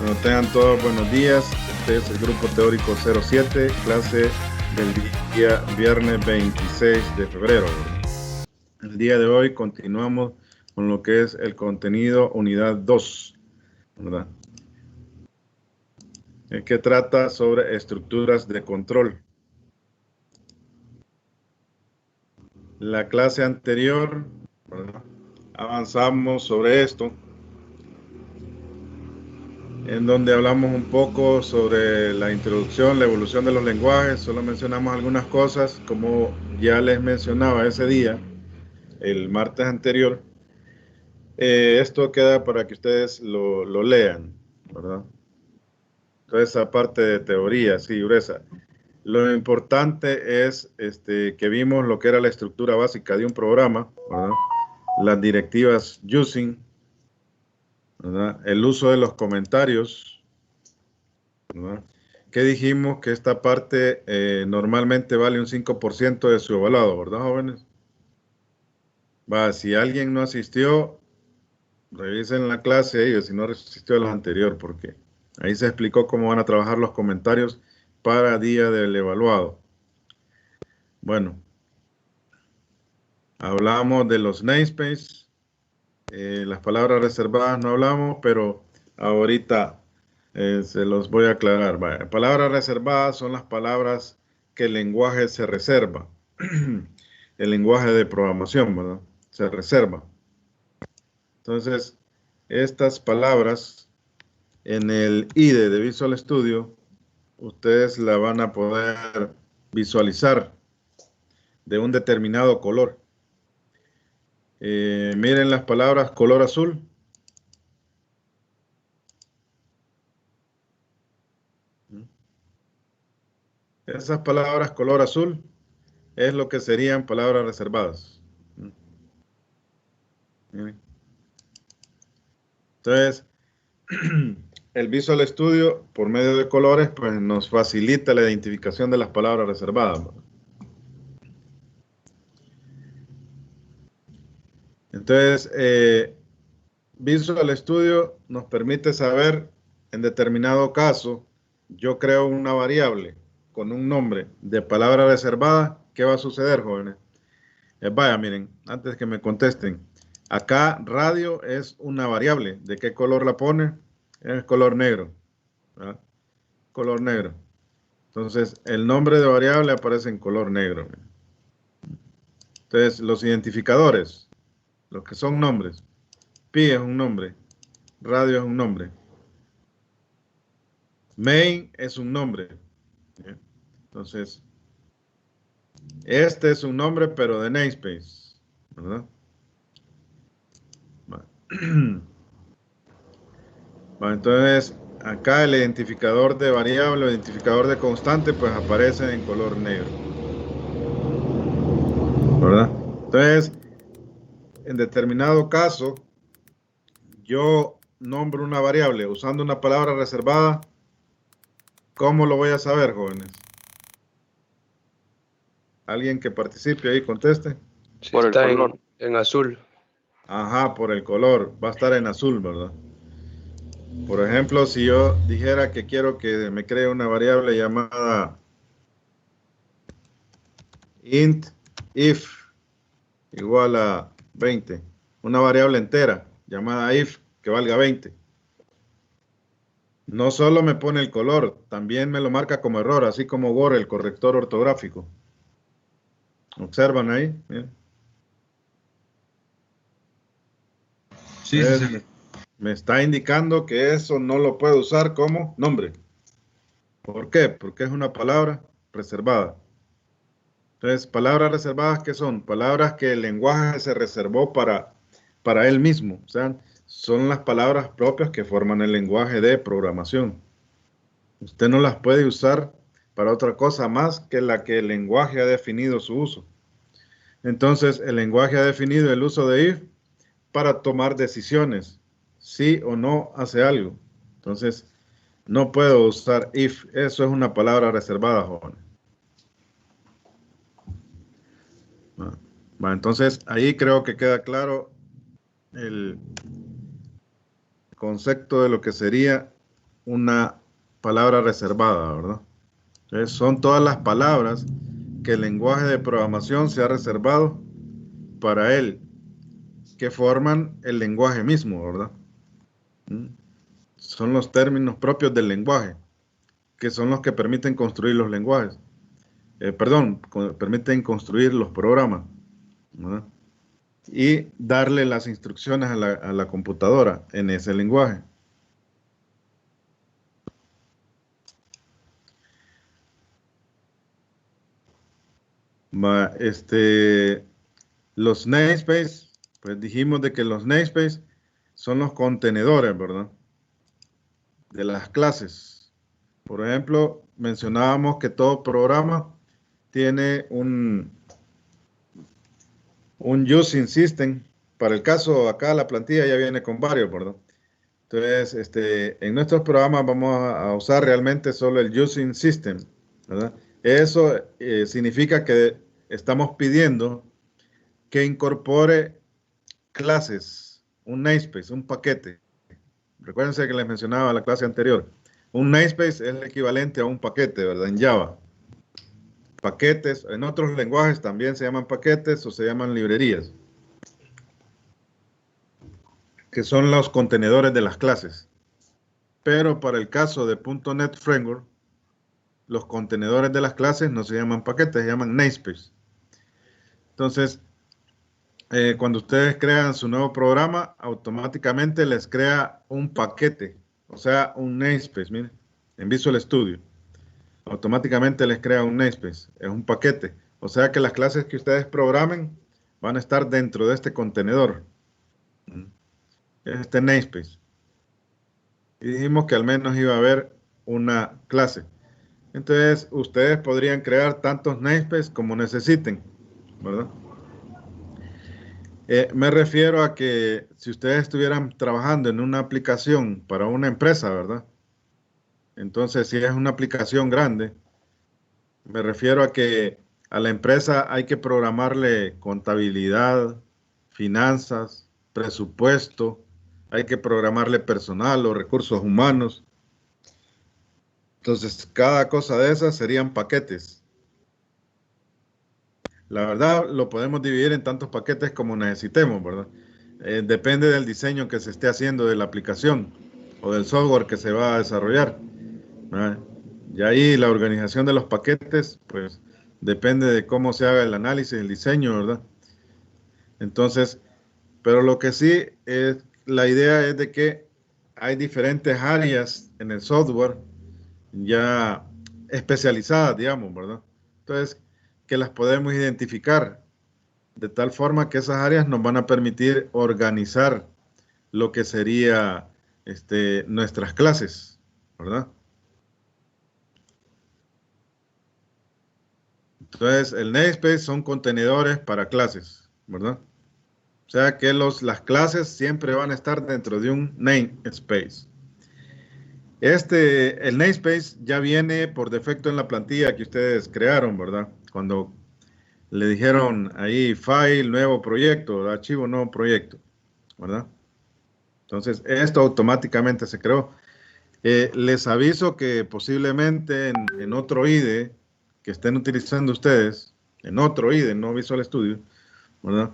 Bueno, tengan todos buenos días. Este es el grupo teórico 07, clase del día viernes 26 de febrero. El día de hoy continuamos con lo que es el contenido unidad 2, ¿verdad? El que trata sobre estructuras de control. La clase anterior, ¿verdad?, avanzamos sobre esto, en donde hablamos un poco sobre la introducción, la evolución de los lenguajes. Solo mencionamos algunas cosas, como ya les mencionaba ese día, el martes anterior. Esto queda para que ustedes lo lean, ¿verdad? Toda esa parte de teoría, sí, gruesa. Lo importante es que vimos lo que era la estructura básica de un programa, ¿verdad? Las directivas using, ¿verdad? El uso de los comentarios, ¿verdad? Que dijimos que esta parte normalmente vale un 5% de su evaluado, ¿verdad, jóvenes? Va, si alguien no asistió, revisen la clase ellos, si no asistió a la anterior, porque ahí se explicó cómo van a trabajar los comentarios para día del evaluado. Bueno, hablamos de los namespace, las palabras reservadas no hablamos, pero ahorita se los voy a aclarar. Vaya, palabras reservadas son las palabras que el lenguaje se reserva. El lenguaje de programación, ¿verdad? Se reserva. Entonces, estas palabras en el IDE de Visual Studio, ustedes la van a poder visualizar de un determinado color. Miren las palabras color azul. Esas palabras color azul es lo que serían palabras reservadas. Entonces, el Visual Studio, por medio de colores, pues nos facilita la identificación de las palabras reservadas. Entonces, Visual Studio nos permite saber, en determinado caso, yo creo una variable con un nombre de palabra reservada, ¿qué va a suceder, jóvenes? Vaya, miren, antes que me contesten, acá radio es una variable. ¿De qué color la pone? Es color negro, ¿verdad? Color negro. Entonces, el nombre de variable aparece en color negro. Entonces, los identificadores, los que son nombres, pi es un nombre, radio es un nombre, main es un nombre. Entonces, este es un nombre, pero de namespace, ¿verdad? Bueno, entonces, acá el identificador de variable, el identificador de constante, pues aparece en color negro, ¿verdad? Entonces, en determinado caso, yo nombro una variable usando una palabra reservada. ¿Cómo lo voy a saber, jóvenes? Alguien que participe ahí, conteste. Si Por el está color. en azul. Ajá, por el color. Va a estar en azul, ¿verdad? Por ejemplo, si yo dijera que quiero que me cree una variable llamada int if igual a 20. Una variable entera llamada if que valga 20. No solo me pone el color, también me lo marca como error, así como Word, el corrector ortográfico. ¿Observan ahí? Bien. Sí, Me está indicando que eso no lo puedo usar como nombre. ¿Por qué? Porque es una palabra reservada. Entonces, palabras reservadas, ¿qué son? Palabras que el lenguaje se reservó para él mismo. O sea, son las palabras propias que forman el lenguaje de programación. Usted no las puede usar para otra cosa más que la que el lenguaje ha definido su uso. Entonces, el lenguaje ha definido el uso de if para tomar decisiones, sí o no hace algo. Entonces, no puedo usar if. Eso es una palabra reservada, jóvenes. Entonces, ahí creo que queda claro el concepto de lo que sería una palabra reservada, ¿verdad? Entonces, son todas las palabras que el lenguaje de programación se ha reservado para él, que forman el lenguaje mismo, ¿verdad? Son los términos propios del lenguaje, que son los que permiten construir los lenguajes. Permiten construir los programas, ¿verdad? Y darle las instrucciones a la computadora en ese lenguaje. Los namespace, pues dijimos de que los namespace son los contenedores, ¿verdad? De las clases. Por ejemplo, mencionábamos que todo programa tiene un using system. Para el caso acá la plantilla ya viene con varios, ¿verdad? Entonces, en nuestros programas vamos a usar realmente solo el using system, ¿verdad? Eso significa que estamos pidiendo que incorpore clases, un namespace, un paquete. Recuérdense que les mencionaba la clase anterior. Un namespace es el equivalente a un paquete, ¿verdad? En Java. Paquetes, en otros lenguajes también se llaman paquetes o se llaman librerías, que son los contenedores de las clases. Pero para el caso de .NET Framework, los contenedores de las clases no se llaman paquetes, se llaman namespace. Entonces, cuando ustedes crean su nuevo programa, automáticamente les crea un paquete, o sea, un namespace. Miren, en Visual Studio, automáticamente les crea un namespace, es un paquete. O sea que las clases que ustedes programen van a estar dentro de este contenedor, este namespace. Y dijimos que al menos iba a haber una clase. Entonces, ustedes podrían crear tantos namespaces como necesiten, ¿verdad? Me refiero a que si ustedes estuvieran trabajando en una aplicación para una empresa, ¿verdad? Entonces, si es una aplicación grande, me refiero a que a la empresa hay que programarle contabilidad, finanzas, presupuesto, hay que programarle personal o recursos humanos. Entonces, cada cosa de esas serían paquetes. La verdad, lo podemos dividir en tantos paquetes como necesitemos, ¿verdad? Depende del diseño que se esté haciendo de la aplicación o del software que se va a desarrollar, ¿verdad? Y ahí la organización de los paquetes, pues, depende de cómo se haga el análisis, el diseño, ¿verdad? Entonces, pero lo que sí es, la idea es de que hay diferentes áreas en el software ya especializadas, digamos, ¿verdad? Entonces, que las podemos identificar de tal forma que esas áreas nos van a permitir organizar lo que sería nuestras clases, ¿verdad? Entonces, el namespace son contenedores para clases, ¿verdad? O sea que las clases siempre van a estar dentro de un namespace. El namespace ya viene por defecto en la plantilla que ustedes crearon, ¿verdad? Cuando le dijeron ahí file, nuevo proyecto, archivo, nuevo proyecto, ¿verdad? Entonces, esto automáticamente se creó. Les aviso que posiblemente en otro IDE que estén utilizando ustedes, en otro IDE, no Visual Studio, ¿verdad?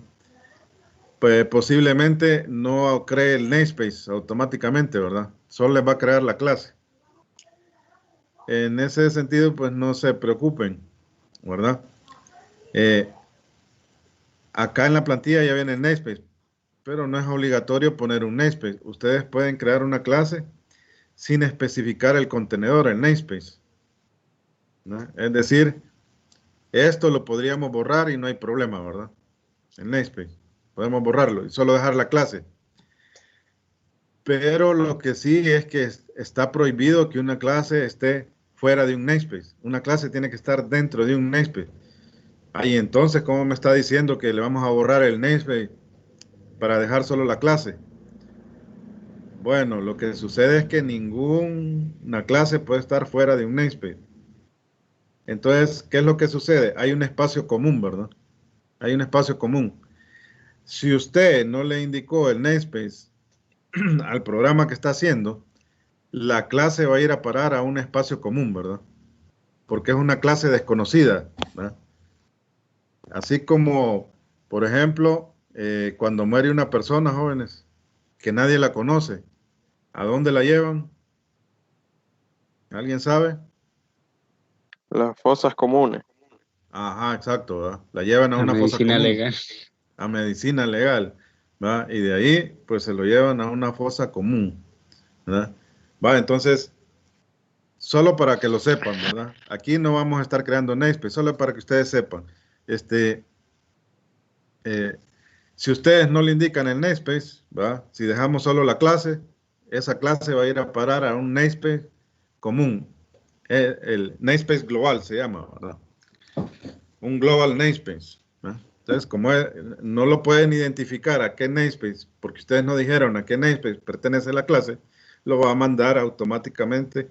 Pues posiblemente no cree el namespace automáticamente, ¿verdad? Solo les va a crear la clase. En ese sentido, pues no se preocupen, ¿verdad? Acá en la plantilla ya viene el namespace, pero no es obligatorio poner un namespace. Ustedes pueden crear una clase sin especificar el contenedor, el namespace, ¿no? Es decir, esto lo podríamos borrar y no hay problema, ¿verdad? El namespace, podemos borrarlo y solo dejar la clase. Pero lo que sí es que está prohibido que una clase esté fuera de un namespace. Una clase tiene que estar dentro de un namespace. Ahí entonces, ¿cómo me está diciendo que le vamos a borrar el namespace para dejar solo la clase? Bueno, lo que sucede es que ninguna clase puede estar fuera de un namespace. Entonces, ¿qué es lo que sucede? Hay un espacio común, ¿verdad? Hay un espacio común. Si usted no le indicó el namespace al programa que está haciendo, la clase va a ir a parar a un espacio común, ¿verdad? Porque es una clase desconocida, ¿verdad? Así como, por ejemplo, cuando muere una persona, jóvenes, que nadie la conoce, ¿a dónde la llevan? ¿Alguien sabe? Las fosas comunes. Ajá, exacto, ¿verdad? La llevan a La una fosa medicina común, legal. a medicina legal, ¿verdad? Y de ahí, pues se lo llevan a una fosa común, ¿verdad? Va, entonces, solo para que lo sepan, ¿verdad? Aquí no vamos a estar creando namespace, solo para que ustedes sepan. Eh, si ustedes no le indican el namespace, ¿verdad? Si dejamos solo la clase, esa clase va a ir a parar a un namespace común. El namespace global se llama, ¿verdad? Un global namespace, ¿verdad? Entonces, como no lo pueden identificar a qué namespace, porque ustedes no dijeron a qué namespace pertenece la clase, lo va a mandar automáticamente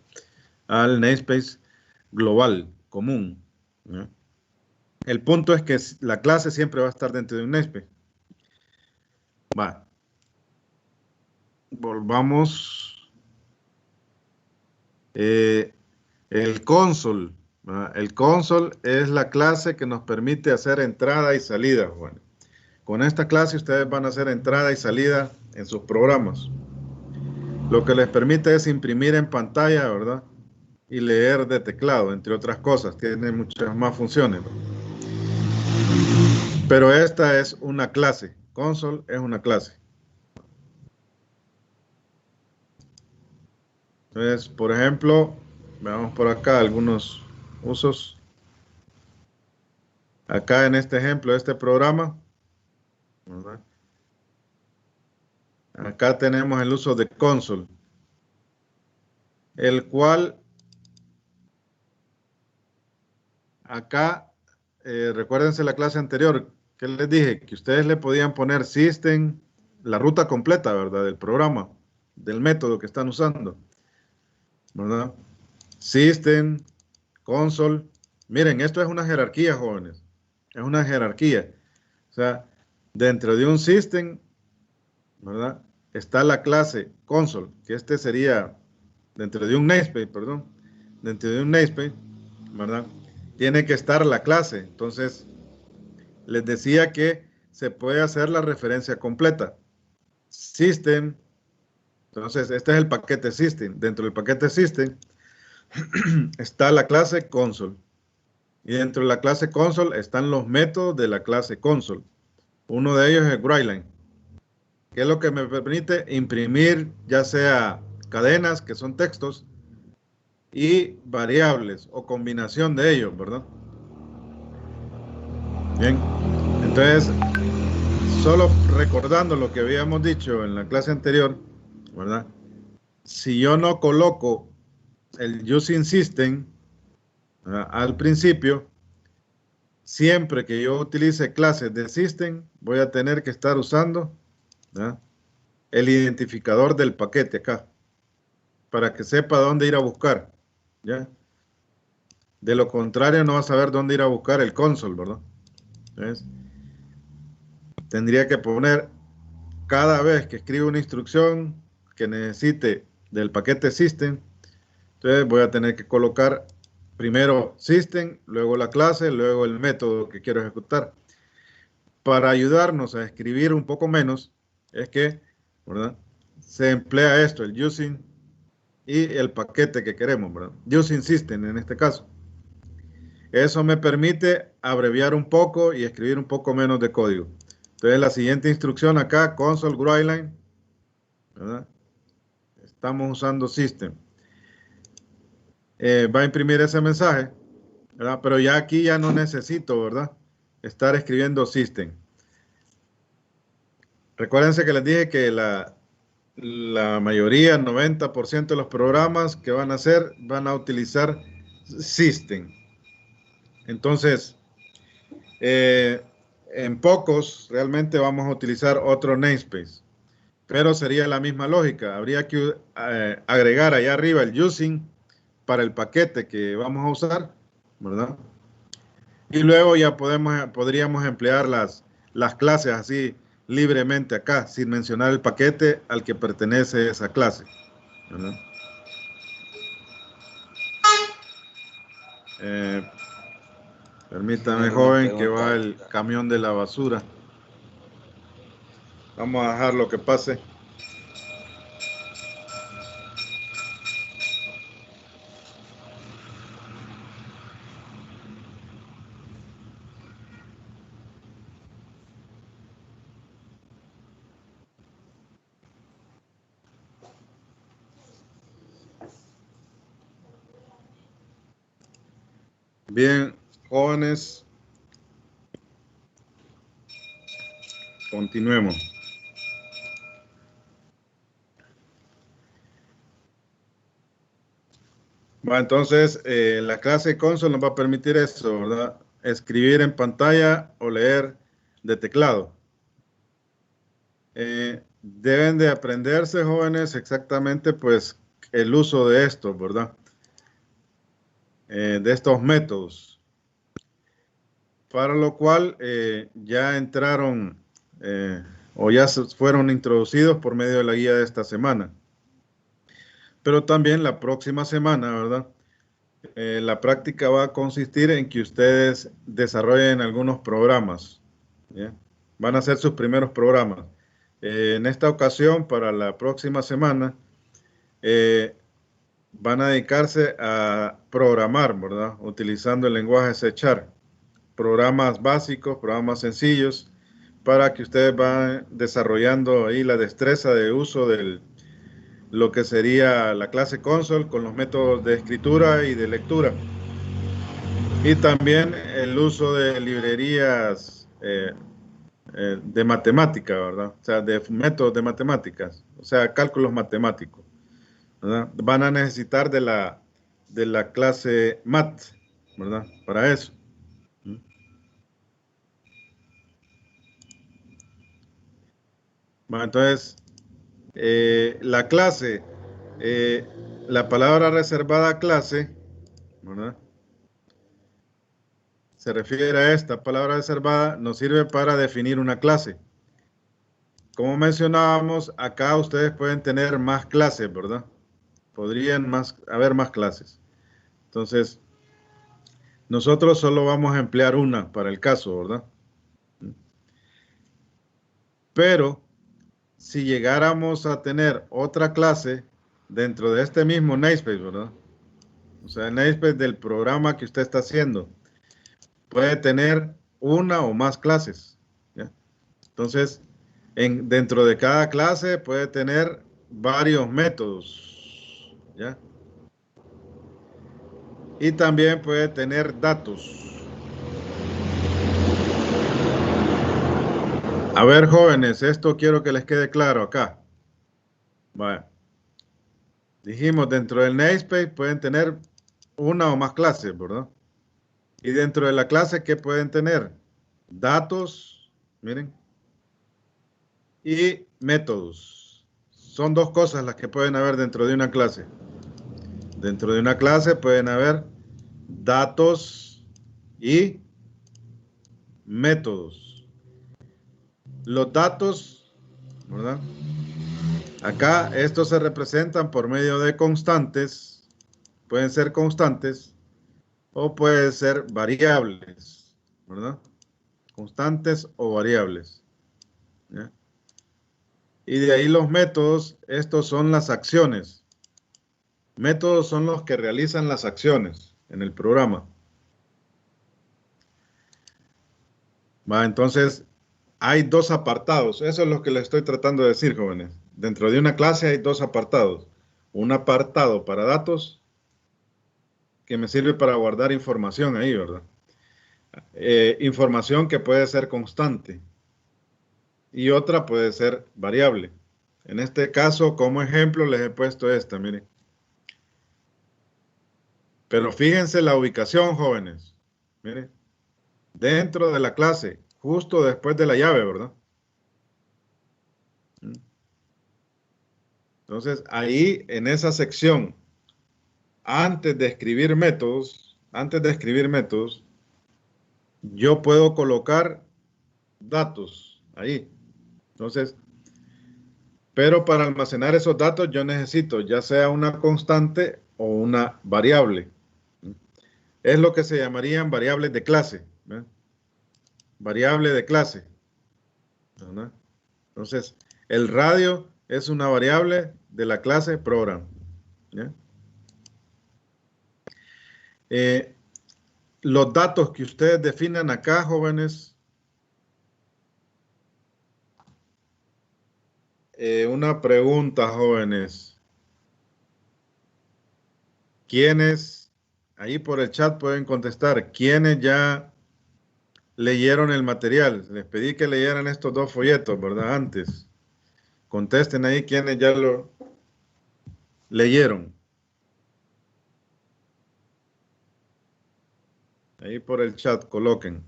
al namespace global, común, ¿no? El punto es que la clase siempre va a estar dentro de un namespace. Va. Volvamos. El console. ¿Va? El console es la clase que nos permite hacer entrada y salida. Bueno, con esta clase ustedes van a hacer entrada y salida en sus programas. Lo que les permite es imprimir en pantalla, ¿verdad? Y leer de teclado, entre otras cosas. Tiene muchas más funciones, ¿no? Pero esta es una clase. Console es una clase. Entonces, por ejemplo, veamos por acá algunos usos. Acá en este ejemplo, este programa, ¿verdad? Acá tenemos el uso de console, el cual acá, recuérdense la clase anterior que les dije que ustedes le podían poner system, la ruta completa, ¿verdad? Del programa, del método que están usando, ¿verdad? System, console. Miren, esto es una jerarquía, jóvenes. Es una jerarquía. O sea, dentro de un system, ¿verdad? Está la clase console, que este sería dentro de un namespace, perdón. Dentro de un namespace, ¿verdad? Tiene que estar la clase. Entonces, les decía que se puede hacer la referencia completa. System. Entonces, este es el paquete system. Dentro del paquete system está la clase console. Y dentro de la clase console están los métodos de la clase console. Uno de ellos es el writeline, que es lo que me permite imprimir ya sea cadenas, que son textos, y variables o combinación de ellos, ¿verdad? Bien, entonces, solo recordando lo que habíamos dicho en la clase anterior, ¿verdad? Si yo no coloco el using system, ¿verdad?, al principio, siempre que yo utilice clases de system, voy a tener que estar usando, ¿verdad?, el identificador del paquete acá, para que sepa dónde ir a buscar, ¿ya? De lo contrario, no va a saber dónde ir a buscar el console, ¿verdad? Entonces, tendría que poner cada vez que escribo una instrucción que necesite del paquete system, entonces voy a tener que colocar primero system, luego la clase, luego el método que quiero ejecutar. Para ayudarnos a escribir un poco menos, es que, ¿verdad?, se emplea esto, el using y el paquete que queremos, ¿verdad? Using system en este caso. Eso me permite abreviar un poco y escribir un poco menos de código. Entonces, la siguiente instrucción acá, console writeline, ¿verdad? Estamos usando system. Va a imprimir ese mensaje, ¿verdad? Pero ya aquí ya no necesito, ¿verdad?, estar escribiendo system. Recuérdense que les dije que la mayoría, 90% de los programas que van a hacer, van a utilizar system. Entonces, en pocos realmente vamos a utilizar otro namespace, pero sería la misma lógica. Habría que agregar allá arriba el using para el paquete que vamos a usar, ¿verdad? Y luego ya podríamos emplear las clases así libremente acá, sin mencionar el paquete al que pertenece esa clase, ¿verdad? Permítame, Una joven, que pregunta va el ahorita. camión de la basura. Vamos a dejar lo que pase. Bien, jóvenes, continuemos. Va, entonces, la clase console nos va a permitir eso, ¿verdad? Escribir en pantalla o leer de teclado. Deben de aprenderse, jóvenes, exactamente, pues, el uso de esto, ¿verdad? De estos métodos. Para lo cual, ya entraron o ya fueron introducidos por medio de la guía de esta semana. Pero también la próxima semana, ¿verdad? La práctica va a consistir en que ustedes desarrollen algunos programas. ¿Ya? Van a ser sus primeros programas. En esta ocasión, para la próxima semana, van a dedicarse a programar, ¿verdad? Utilizando el lenguaje C#. Programas básicos, programas sencillos, para que ustedes van desarrollando ahí la destreza de uso de lo que sería la clase console con los métodos de escritura y de lectura. Y también el uso de librerías de matemática, ¿verdad? O sea, de métodos de matemáticas, o sea, cálculos matemáticos, ¿verdad? Van a necesitar de la clase MAT, ¿verdad? Para eso. Bueno, entonces, la clase, la palabra reservada clase, ¿verdad? Se refiere a esta palabra reservada, nos sirve para definir una clase. Como mencionábamos, acá ustedes pueden tener más clases, ¿verdad? Podrían haber más clases. Entonces, nosotros solo vamos a emplear una para el caso, ¿verdad? Pero, si llegáramos a tener otra clase dentro de este mismo namespace, ¿verdad? O sea, el namespace del programa que usted está haciendo, puede tener una o más clases, ¿ya? Entonces, dentro de cada clase puede tener varios métodos, ¿ya? Y también puede tener datos. A ver, jóvenes, esto quiero que les quede claro acá. Vaya. Dijimos, dentro del namespace pueden tener una o más clases, ¿verdad? Y dentro de la clase, ¿qué pueden tener? Datos, miren, y métodos. Son dos cosas las que pueden haber dentro de una clase. Dentro de una clase pueden haber datos y métodos. Los datos, ¿verdad? Acá estos se representan por medio de constantes. Pueden ser constantes o pueden ser variables, ¿verdad? Constantes o variables, ¿ya? Y de ahí los métodos, estos son las acciones. Métodos son los que realizan las acciones en el programa. Va, entonces, hay dos apartados. Eso es lo que les estoy tratando de decir, jóvenes. Dentro de una clase hay dos apartados. Un apartado para datos, que me sirve para guardar información ahí, ¿verdad? Información que puede ser constante. Y otra puede ser variable. En este caso, como ejemplo, les he puesto esta, miren. Pero fíjense la ubicación, jóvenes. Miren. Dentro de la clase, justo después de la llave, ¿verdad? Entonces, ahí en esa sección, antes de escribir métodos, yo puedo colocar datos ahí. Entonces, pero para almacenar esos datos yo necesito ya sea una constante o una variable. es lo que se llamarían variables de clase. ¿Ve? Variable de clase, ¿verdad? Entonces, el radio es una variable de la clase program. ¿Ya? Los datos que ustedes definan acá, jóvenes, una pregunta, jóvenes. ¿Quiénes, ahí por el chat pueden contestar, quiénes ya leyeron el material? Les pedí que leyeran estos 2 folletos, ¿verdad? Antes. Contesten ahí quiénes ya lo leyeron. Ahí por el chat coloquen.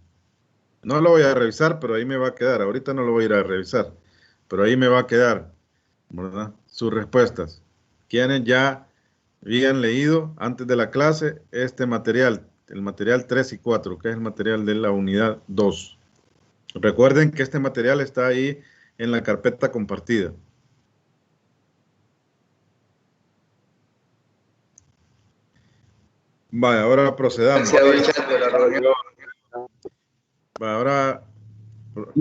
No lo voy a revisar, pero ahí me va a quedar. Ahorita no lo voy a ir a revisar, pero ahí me va a quedar, ¿verdad? Sus respuestas. ¿Quiénes ya habían leído antes de la clase este material? El material 3 y 4, que es el material de la unidad 2. Recuerden que este material está ahí en la carpeta compartida. Vale, ahora procedamos. Ahora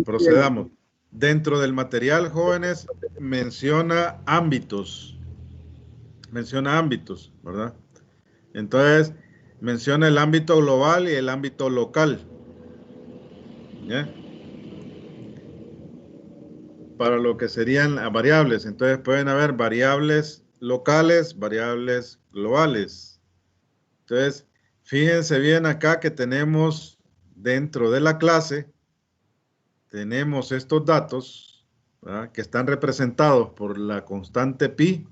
procedamos. Dentro del material, jóvenes, menciona ámbitos. Menciona ámbitos, ¿verdad? Entonces, menciona el ámbito global y el ámbito local. ¿Ya? Para lo que serían variables. Entonces, pueden haber variables locales, variables globales. Entonces, fíjense bien acá que tenemos dentro de la clase, tenemos estos datos, ¿verdad?, que están representados por la constante pi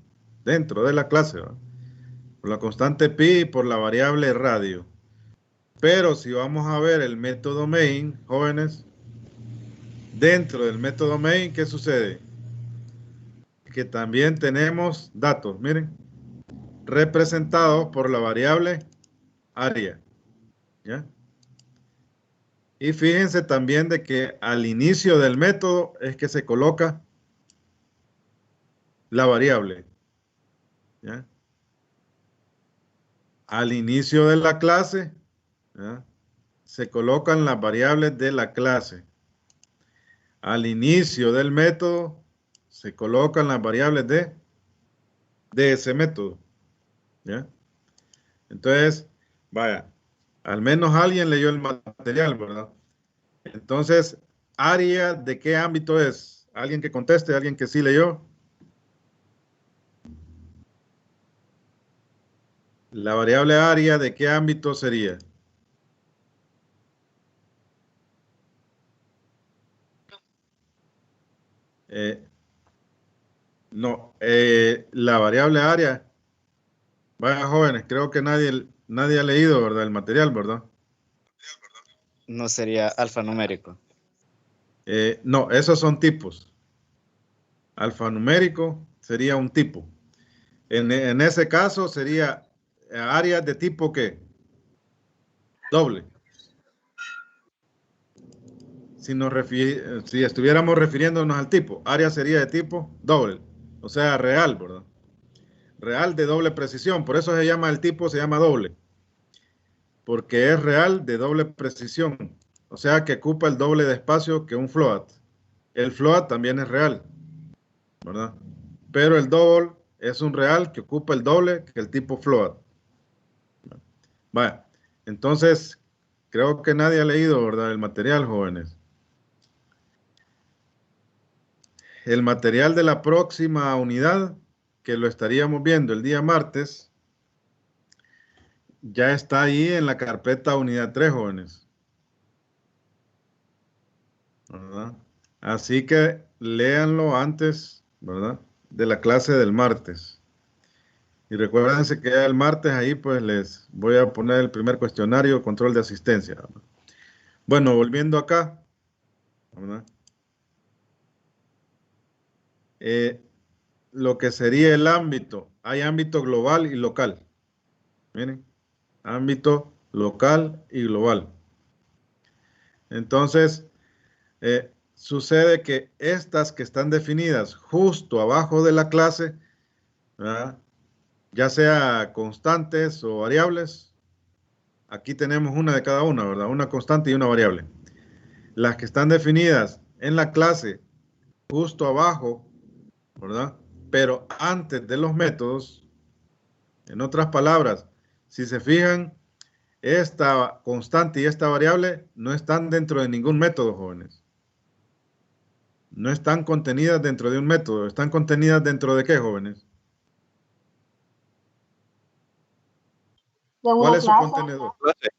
dentro de la clase, ¿verdad?, por la constante pi y por la variable radio. Pero si vamos a ver el método main, jóvenes, dentro del método main, ¿qué sucede? Que también tenemos datos, miren, representados por la variable área, ¿ya? Y fíjense también de que al inicio del método es que se coloca la variable, ¿ya? Al inicio de la clase, ¿ya?, se colocan las variables de la clase. Al inicio del método se colocan las variables de ese método, ¿ya? Entonces, vaya, al menos alguien leyó el material, ¿verdad? Entonces, área, ¿de qué ámbito es? ¿Alguien que conteste? ¿Alguien que sí leyó? La variable área, ¿de qué ámbito sería? No, la variable área. Vaya, jóvenes, creo que nadie ha leído, ¿verdad?, el material, ¿verdad? No sería alfanumérico. No, esos son tipos. Alfanumérico sería un tipo. En ese caso sería área de tipo ¿qué? Doble. Si estuviéramos refiriéndonos al tipo, área sería de tipo doble, o sea, real, ¿verdad? Real de doble precisión, por eso se llama el tipo, se llama doble, porque es real de doble precisión, o sea que ocupa el doble de espacio que un float. El float también es real, ¿verdad? Pero el double es un real que ocupa el doble que el tipo float. Vale, entonces creo que nadie ha leído, ¿verdad?, el material, jóvenes. El material de la próxima unidad, que lo estaríamos viendo el día martes, ya está ahí en la carpeta unidad 3, jóvenes, ¿verdad? Así que léanlo antes, ¿verdad?, de la clase del martes. Y recuérdense que ya el martes ahí pues les voy a poner el primer cuestionario, control de asistencia, ¿verdad? Bueno, volviendo acá, ¿verdad?, lo que sería el ámbito, hay ámbito global y local. Miren, ámbito local y global. Entonces, sucede que estas que están definidas justo abajo de la clase, ¿verdad?, ya sea constantes o variables, Aquí tenemos una de cada una, ¿verdad? Una constante y una variable. Las que están definidas en la clase justo abajo, ¿verdad? Pero antes de los métodos, en otras palabras, si se fijan, esta constante y esta variable no están dentro de ningún método, jóvenes. No están contenidas dentro de un método. ¿Están contenidas dentro de qué, jóvenes? De ¿Cuál una es su clase. contenedor? Clase.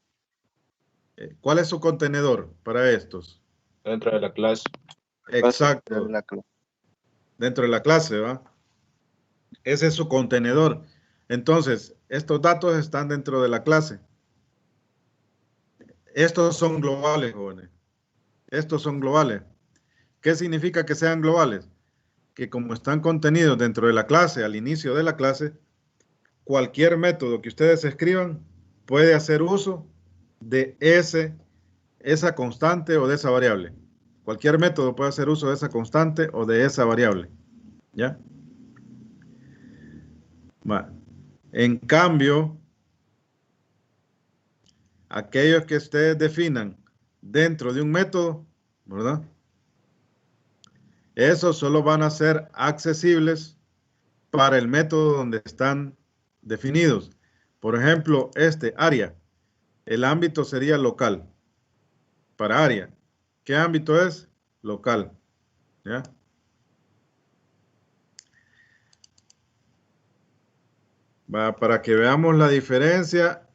¿Cuál es su contenedor para estos? Dentro de la clase. Exacto, dentro de la clase, ¿va? Ese es su contenedor. Entonces, estos datos están dentro de la clase. Estos son globales, jóvenes. Estos son globales. ¿Qué significa que sean globales? Que como están contenidos dentro de la clase, al inicio de la clase, cualquier método que ustedes escriban puede hacer uso de esa constante o de esa variable. Cualquier método puede hacer uso de esa constante o de esa variable. ¿Ya? Va. En cambio, aquellos que ustedes definan dentro de un método, ¿verdad? Esos solo van a ser accesibles para el método donde están definidos. Por ejemplo, este área, el ámbito sería local. Para área, ¿qué ámbito es? Local. ¿Ya? Va, para que veamos la diferencia,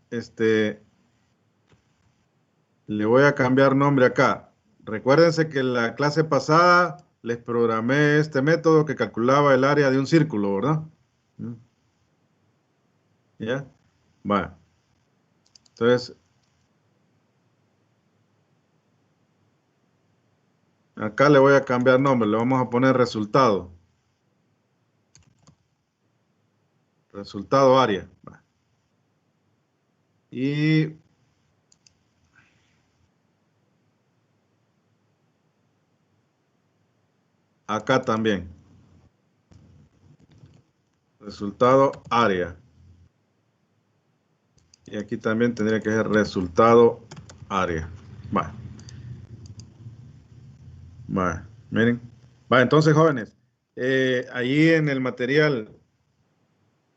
le voy a cambiar nombre acá. Recuérdense que en la clase pasada les programé este método que calculaba el área de un círculo, ¿verdad? ¿Ya? Va. Entonces, acá le voy a cambiar nombre, le vamos a poner resultado. Resultado área. Va. Y acá también. Resultado área. Y aquí también tendría que ser resultado área. Va. Va. Miren. Va, entonces, jóvenes, ahí en el material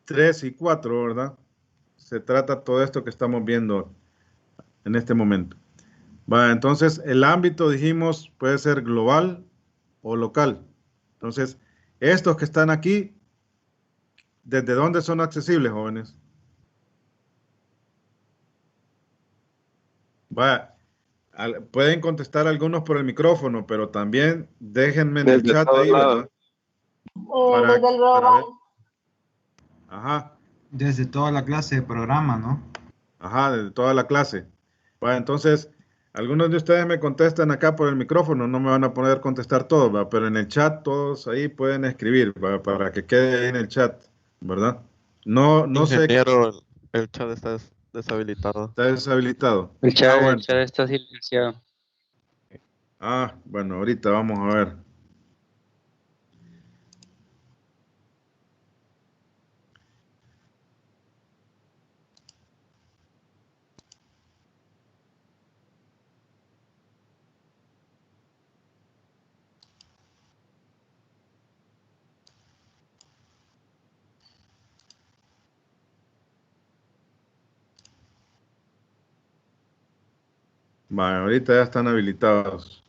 3 y 4, ¿verdad? Se trata todo esto que estamos viendo en este momento. Va, entonces, el ámbito, dijimos, puede ser global o local. Entonces, estos que están aquí, ¿desde dónde son accesibles, jóvenes? Va, pueden contestar algunos por el micrófono, pero también déjenme en el Desde chat todos ahí, lados. ¿verdad? Para, Desde el para ver. global. Ajá, Desde toda la clase de programa, ¿no? ajá, de toda la clase. Va, entonces, algunos de ustedes me contestan acá por el micrófono, no me van a poder contestar todos, ¿va? Pero en el chat todos ahí pueden escribir, ¿va? Para que quede ahí en el chat, ¿verdad? No, no sé, Ingeniero, el chat está deshabilitado. está deshabilitado. El Ah, chat, el bueno. chat está silenciado. Ah, bueno, ahorita vamos a ver. Va, ahorita ya están habilitados.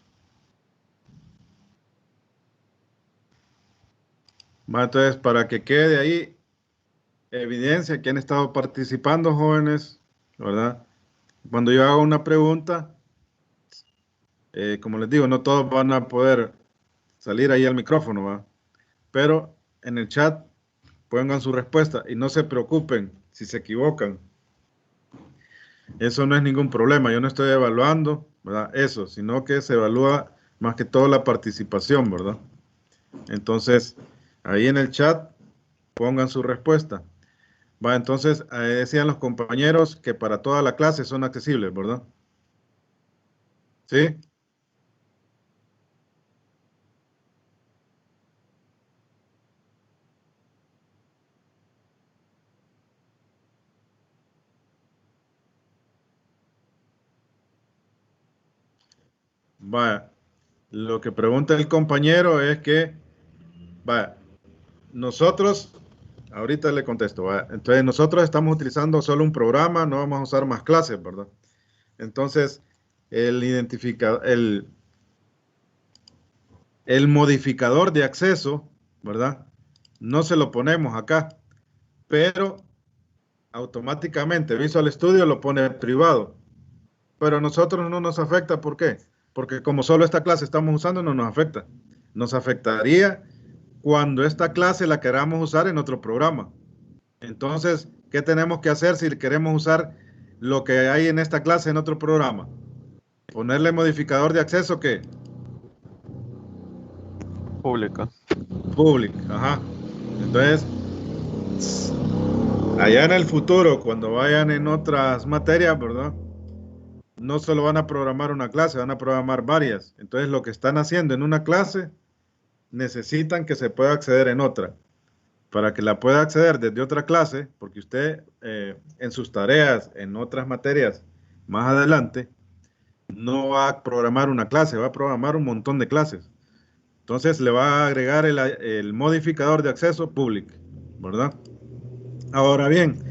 Va, entonces, para que quede ahí evidencia que han estado participando jóvenes, ¿verdad? Cuando yo hago una pregunta, como les digo, no todos van a poder salir ahí al micrófono, ¿va? Pero en el chat pongan su respuesta y no se preocupen si se equivocan. Eso no es ningún problema. Yo no estoy evaluando, ¿verdad? Eso, sino que se evalúa más que todo la participación, ¿verdad? Entonces, ahí en el chat pongan su respuesta. Va, entonces, decían los compañeros que para toda la clase son accesibles, ¿verdad? ¿Sí? Vaya, lo que pregunta el compañero es que, vaya, nosotros, ahorita le contesto, vaya, entonces nosotros estamos utilizando solo un programa, no vamos a usar más clases, ¿verdad? Entonces, el modificador de acceso, ¿verdad? No se lo ponemos acá, pero automáticamente Visual Studio lo pone privado. Pero a nosotros no nos afecta, ¿por qué? Porque como solo esta clase estamos usando, no nos afecta. Nos afectaría cuando esta clase la queramos usar en otro programa. Entonces, ¿qué tenemos que hacer si queremos usar lo que hay en esta clase en otro programa? Ponerle modificador de acceso, ¿qué? Pública. Public, ajá. Entonces, allá en el futuro, cuando vayan en otras materias, ¿verdad? No solo van a programar una clase, van a programar varias. Entonces, lo que están haciendo en una clase, necesitan que se pueda acceder en otra. Para que la pueda acceder desde otra clase, porque usted en sus tareas, en otras materias más adelante, no va a programar una clase, va a programar un montón de clases. Entonces le va a agregar el modificador de acceso public, ¿verdad? Ahora bien,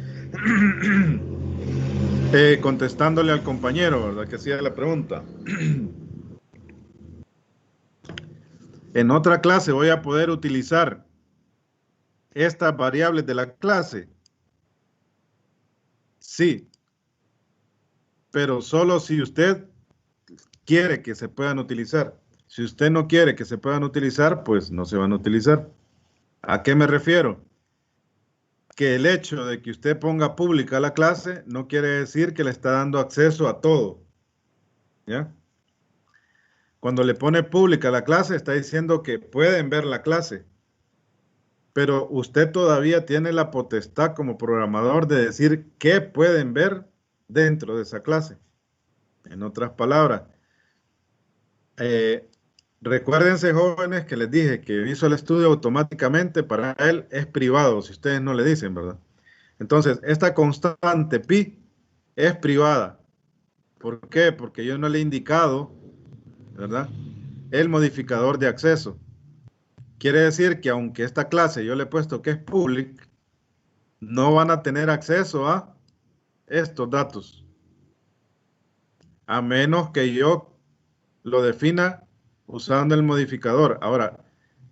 contestándole al compañero, ¿verdad? Que hacía la pregunta. En otra clase voy a poder utilizar estas variables de la clase. Sí, pero solo si usted quiere que se puedan utilizar. Si usted no quiere que se puedan utilizar, pues no se van a utilizar. ¿A qué me refiero? Que el hecho de que usted ponga pública la clase no quiere decir que le está dando acceso a todo. ¿Ya? Cuando le pone pública la clase, está diciendo que pueden ver la clase. Pero usted todavía tiene la potestad como programador de decir qué pueden ver dentro de esa clase. En otras palabras, recuérdense, jóvenes, que les dije que Visual Studio automáticamente para él es privado, si ustedes no le dicen, ¿verdad? Entonces, esta constante pi es privada. ¿Por qué? Porque yo no le he indicado, ¿verdad?, el modificador de acceso. Quiere decir que aunque esta clase yo le he puesto que es public, no van a tener acceso a estos datos. A menos que yo lo defina usando el modificador. Ahora,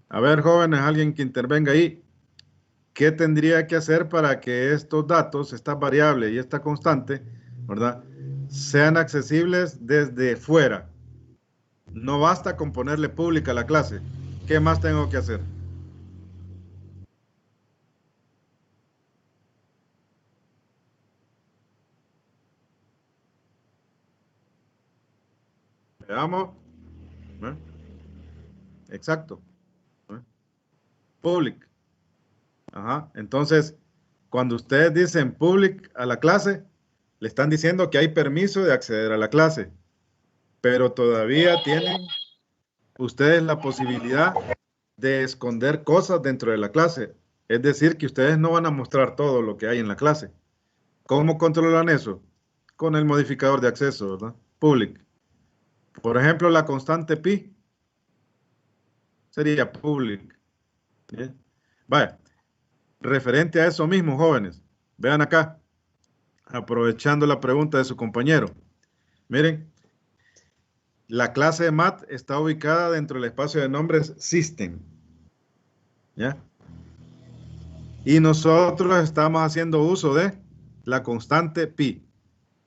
a ver, jóvenes, alguien que intervenga ahí, ¿qué tendría que hacer para que estos datos, esta variable y esta constante, ¿verdad?, sean accesibles desde fuera? No basta con ponerle pública a la clase. ¿Qué más tengo que hacer? Veamos. ¿Eh? Exacto. ¿Eh? Public. Ajá. Entonces, cuando ustedes dicen public a la clase, le están diciendo que hay permiso de acceder a la clase, pero todavía tienen ustedes la posibilidad de esconder cosas dentro de la clase. Es decir, que ustedes no van a mostrar todo lo que hay en la clase. ¿Cómo controlan eso? Con el modificador de acceso, ¿verdad? Public. Por ejemplo, la constante pi sería public. ¿Bien? Vaya, referente a eso mismo, jóvenes, vean acá, aprovechando la pregunta de su compañero. Miren, la clase de Math está ubicada dentro del espacio de nombres System. ¿Ya? Y nosotros estamos haciendo uso de la constante pi.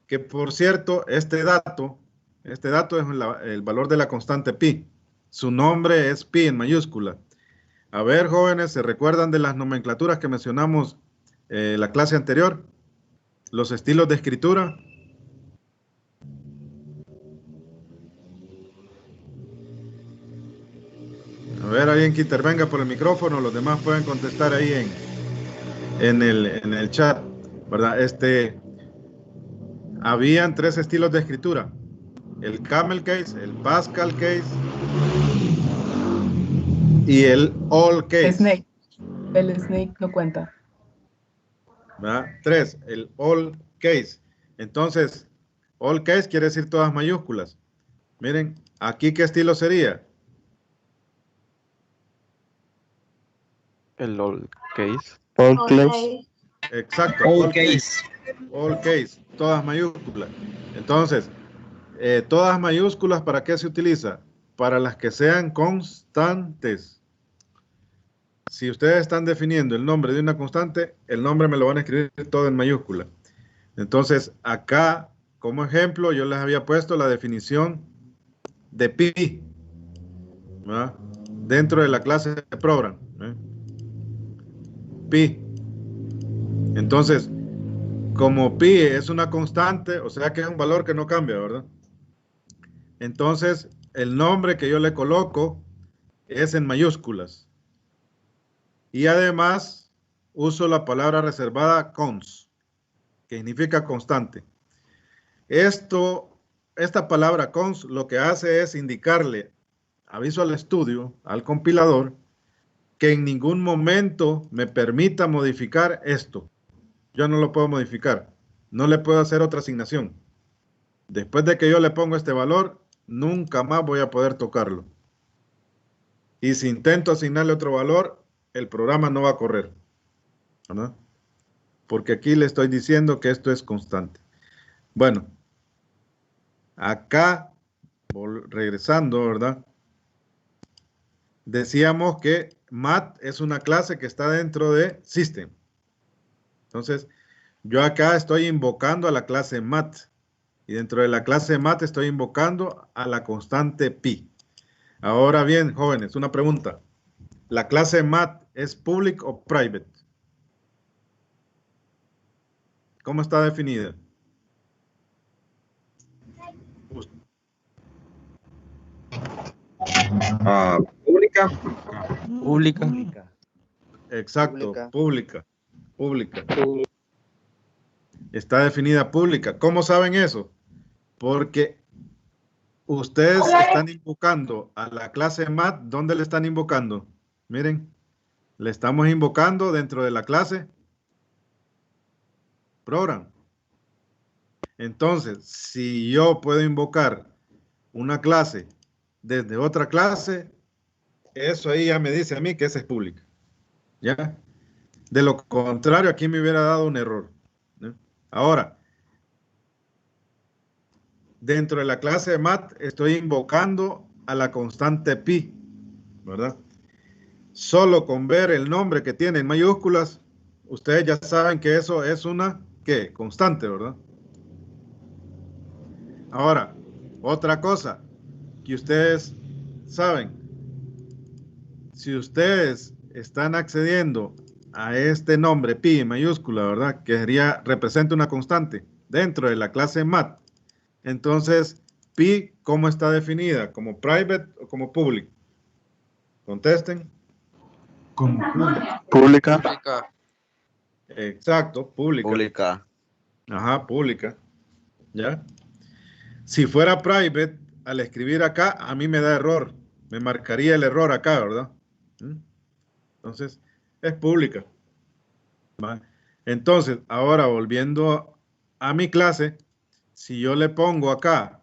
Que por cierto, este dato es el valor de la constante pi. Su nombre es pi en mayúscula. A ver, jóvenes, ¿se recuerdan de las nomenclaturas que mencionamos la clase anterior? Los estilos de escritura. A ver, alguien que intervenga por el micrófono, los demás pueden contestar ahí en el chat, ¿verdad? Habían 3 estilos de escritura: el camel case, el Pascal case y el all case. Snake. El snake no cuenta. ¿Verdad? 3, el all case. Entonces, all case quiere decir todas mayúsculas. Miren, aquí ¿qué estilo sería? El all case. All case. Exacto, All case. all case, todas mayúsculas. Entonces, todas mayúsculas, ¿para qué se utiliza? Para las que sean constantes. Si ustedes están definiendo el nombre de una constante, el nombre me lo van a escribir todo en mayúscula. Entonces, acá, como ejemplo, yo les había puesto la definición de pi, ¿verdad? Dentro de la clase de program. Pi. Entonces, como pi es una constante, o sea que es un valor que no cambia, ¿verdad? Entonces, el nombre que yo le coloco es en mayúsculas. Y además, uso la palabra reservada cons, que significa constante. Esta palabra cons lo que hace es indicarle a Visual Studio, al compilador, que en ningún momento me permita modificar esto. Yo no lo puedo modificar. No le puedo hacer otra asignación. Después de que yo le pongo este valor, nunca más voy a poder tocarlo. Y si intento asignarle otro valor, el programa no va a correr, ¿verdad? Porque aquí le estoy diciendo que esto es constante. Bueno, acá, regresando, ¿verdad? Decíamos que Math es una clase que está dentro de System. Entonces, yo acá estoy invocando a la clase Math. Y dentro de la clase Math estoy invocando a la constante pi. Ahora bien, jóvenes, una pregunta. ¿La clase Math es public o private? ¿Cómo está definida? Pública. Pública. Exacto, pública. Está definida pública. ¿Cómo saben eso? Porque ustedes están invocando a la clase Math. ¿Dónde le están invocando? Miren, le estamos invocando dentro de la clase Program. Entonces, si yo puedo invocar una clase desde otra clase, eso ahí ya me dice a mí que esa es pública. ¿Ya? De lo contrario, aquí me hubiera dado un error, ¿no? Ahora, dentro de la clase de Math estoy invocando a la constante pi, ¿verdad? Solo con ver el nombre que tiene en mayúsculas, ustedes ya saben que eso es una, ¿qué? Constante, ¿verdad? Ahora, otra cosa que ustedes saben, si ustedes están accediendo a este nombre pi en mayúscula, ¿verdad? Que representa una constante dentro de la clase Math. Entonces, pi, ¿cómo está definida? ¿Como private o como public? Contesten. Como Pública. Exacto, pública. Pública. Ajá, pública. ¿Ya? Si fuera private, al escribir acá, a mí me da error. Me marcaría el error acá, ¿verdad? Entonces, es pública. ¿Va? Entonces, ahora volviendo a mi clase, si yo le pongo acá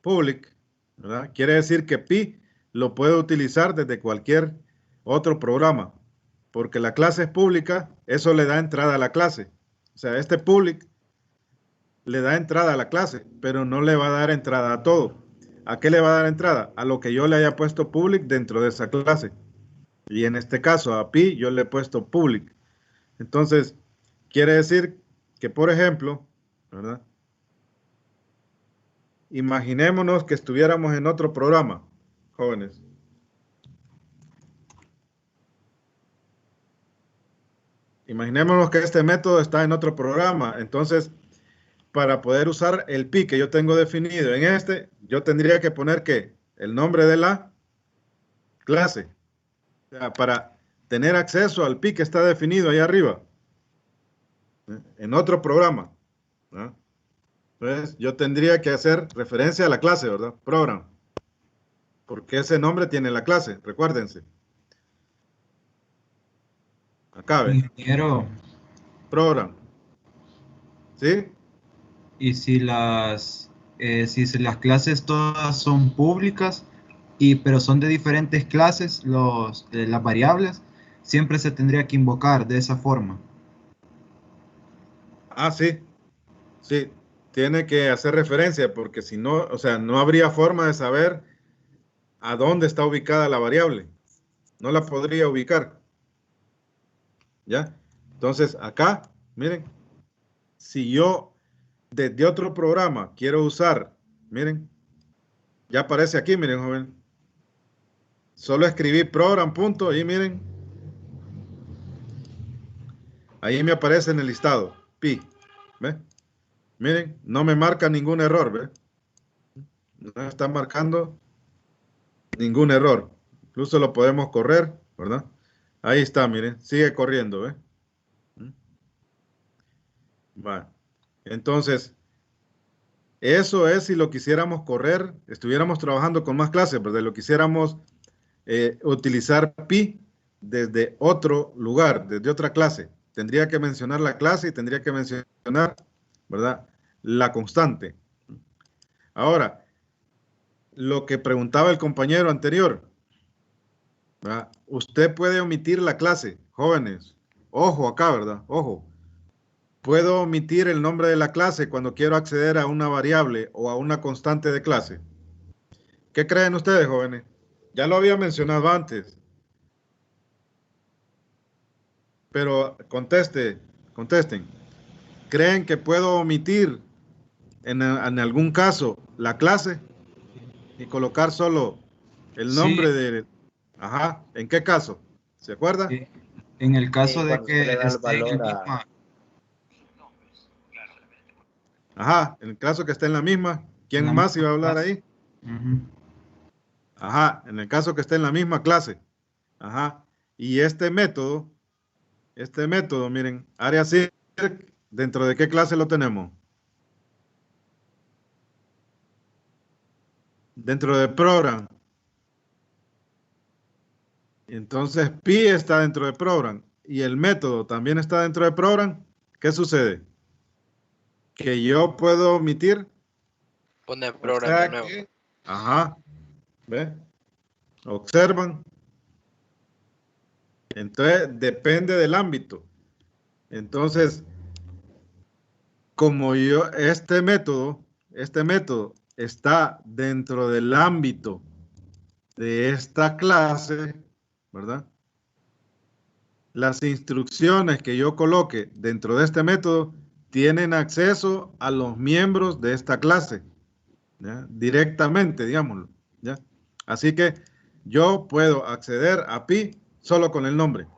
public, ¿verdad? Quiere decir que pi lo puedo utilizar desde cualquier otro programa, porque la clase es pública, eso le da entrada a la clase. O sea, este public le da entrada a la clase, pero no le va a dar entrada a todo. ¿A qué le va a dar entrada? A lo que yo le haya puesto public dentro de esa clase. Y en este caso, a pi yo le he puesto public. Entonces, quiere decir que, por ejemplo, ¿verdad? Imaginémonos que estuviéramos en otro programa, jóvenes. Imaginémonos que este método está en otro programa. Entonces, para poder usar el pi que yo tengo definido en este, yo tendría que poner ¿qué? El nombre de la clase. O sea, para tener acceso al pi que está definido ahí arriba, en otro programa, ¿no? Entonces, yo tendría que hacer referencia a la clase, ¿verdad? Program. Porque ese nombre tiene la clase, recuérdense. Acá, ¿ve? ingeniero. Program. ¿Sí? Y si las Si las clases todas son públicas, pero son de diferentes clases, las variables, siempre se tendría que invocar de esa forma. Ah, sí, sí, tiene que hacer referencia porque si no, o sea, no habría forma de saber a dónde está ubicada la variable. No la podría ubicar. ¿Ya? Entonces, acá, miren, si yo desde otro programa quiero usar, miren, ya aparece aquí, miren, joven. Solo escribí program punto y miren, ahí me aparece en el listado, pi, ¿ve? Miren, no me marca ningún error, ¿ve? No está marcando ningún error. Incluso lo podemos correr, ¿verdad? Ahí está, miren, sigue corriendo, ¿ve? Va. Entonces, eso es si lo quisiéramos correr, estuviéramos trabajando con más clases, ¿verdad? Lo quisiéramos utilizar pi desde otro lugar, desde otra clase. Tendría que mencionar la clase y tendría que mencionar, ¿verdad? La constante. Ahora, lo que preguntaba el compañero anterior, ¿verdad? Usted puede omitir la clase, jóvenes. Ojo acá, ¿verdad? Ojo. Puedo omitir el nombre de la clase cuando quiero acceder a una variable o a una constante de clase. ¿Qué creen ustedes, jóvenes? Ya lo había mencionado antes. Pero contesten. ¿Creen que puedo omitir en algún caso la clase y colocar solo el nombre de... Ajá, ¿en qué caso? ¿Se acuerda? Sí. En el caso de Cuando que usted le da el esté en el valor misma... Ajá, en el caso que esté en la misma, ¿quién la más misma iba a hablar clase. ahí? Ujú. Ajá, en el caso que esté en la misma clase. Ajá, y este método, miren, área circ, ¿dentro de qué clase lo tenemos? Dentro de program. Entonces, pi está dentro de program y el método también está dentro de program. ¿Qué sucede? Que yo puedo omitir. Poner O programa sea nuevo. que, ajá, ¿ve? Observan. Entonces, depende del ámbito. Entonces, como yo, este método está dentro del ámbito de esta clase, ¿verdad? Las instrucciones que yo coloque dentro de este método tienen acceso a los miembros de esta clase, ¿ya? Directamente, digámoslo, ¿ya? Así que yo puedo acceder a pi solo con el nombre,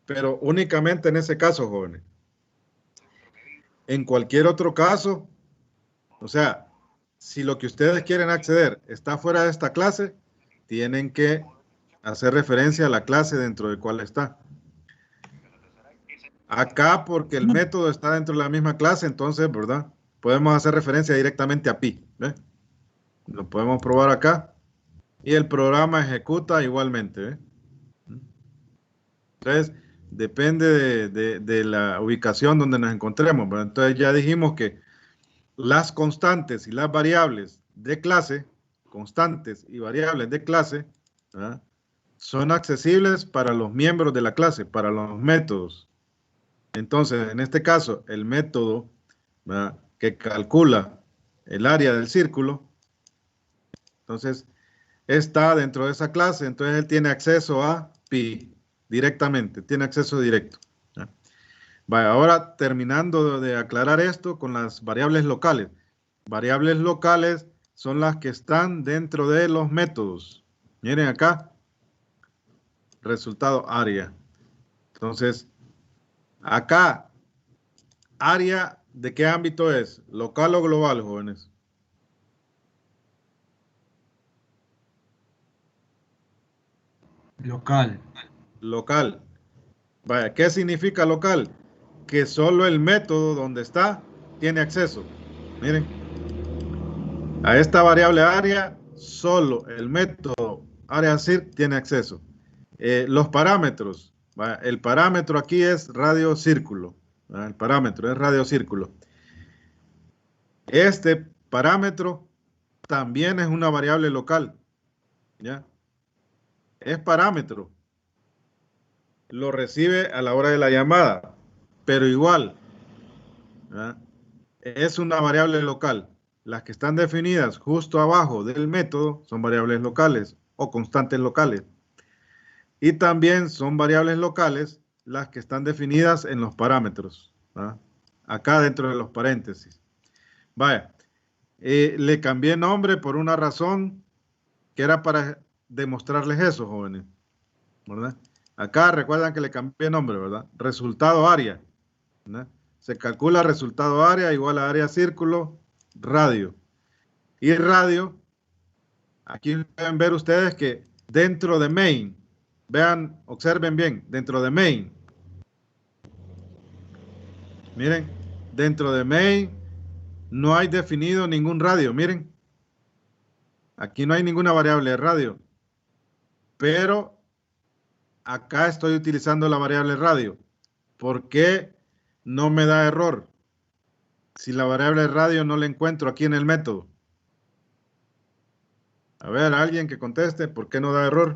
pero únicamente en ese caso, jóvenes. En cualquier otro caso, o sea, si lo que ustedes quieren acceder está fuera de esta clase, tienen que hacer referencia a la clase dentro de cual está. Acá, porque el método está dentro de la misma clase, entonces, ¿verdad? Podemos hacer referencia directamente a pi. ¿Ve? Lo podemos probar acá. Y el programa ejecuta igualmente. ¿Ve? Entonces, depende de la ubicación donde nos encontremos. ¿Verdad? Entonces, ya dijimos que las constantes y las variables de clase, constantes y variables de clase, ¿verdad? Son accesibles para los miembros de la clase, para los métodos. Entonces, en este caso, el método, ¿verdad?, que calcula el área del círculo, entonces, está dentro de esa clase, entonces él tiene acceso a pi directamente, tiene acceso directo. ¿Ya? Vaya, ahora terminando de aclarar esto con las variables locales. Variables locales son las que están dentro de los métodos. Miren acá, resultado área. Entonces, acá, área, ¿de qué ámbito es? ¿Local o global, jóvenes? Local. Local. Vaya, ¿qué significa local? Que solo el método donde está tiene acceso. Miren, a esta variable área, solo el método área circ tiene acceso. Los parámetros, vaya, el parámetro aquí es radio círculo. El parámetro es radio círculo. Este parámetro también es una variable local. ¿Ya? Es parámetro. Lo recibe a la hora de la llamada, pero igual, ¿ya? Es una variable local. Las que están definidas justo abajo del método son variables locales o constantes locales. Y también son variables locales las que están definidas en los parámetros, ¿verdad? Acá dentro de los paréntesis. Vaya, le cambié nombre por una razón que era para demostrarles eso, jóvenes, ¿verdad? Acá recuerdan que le cambié nombre, ¿verdad? Resultado área, ¿verdad? Se calcula resultado área igual a área círculo radio. Y radio, aquí pueden ver ustedes que dentro de main, vean, observen bien, dentro de main, miren, dentro de main no hay definido ningún radio, miren. Aquí no hay ninguna variable de radio, pero acá estoy utilizando la variable radio. ¿Por qué no me da error? Si la variable radio no la encuentro aquí en el método. A ver, alguien que conteste, ¿por qué no da error?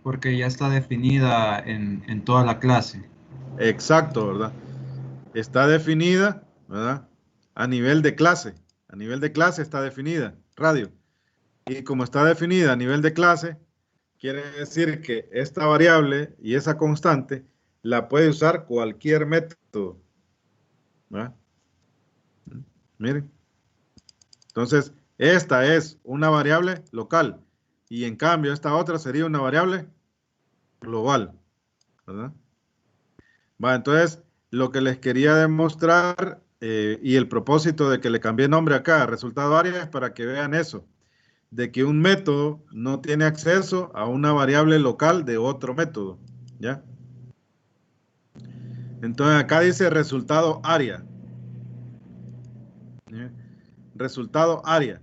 Porque ya está definida en toda la clase. Exacto, ¿verdad? Está definida, ¿verdad? A nivel de clase. A nivel de clase está definida, radio. Y como está definida a nivel de clase, quiere decir que esta variable y esa constante la puede usar cualquier método, ¿verdad? Miren. Entonces, esta es una variable local y en cambio esta otra sería una variable global, ¿verdad? Va, entonces, lo que les quería demostrar y el propósito de que le cambié nombre acá, resultado área, es para que vean eso, de que un método no tiene acceso a una variable local de otro método, ¿ya? Entonces, acá dice resultado área. ¿Ya? Resultado área.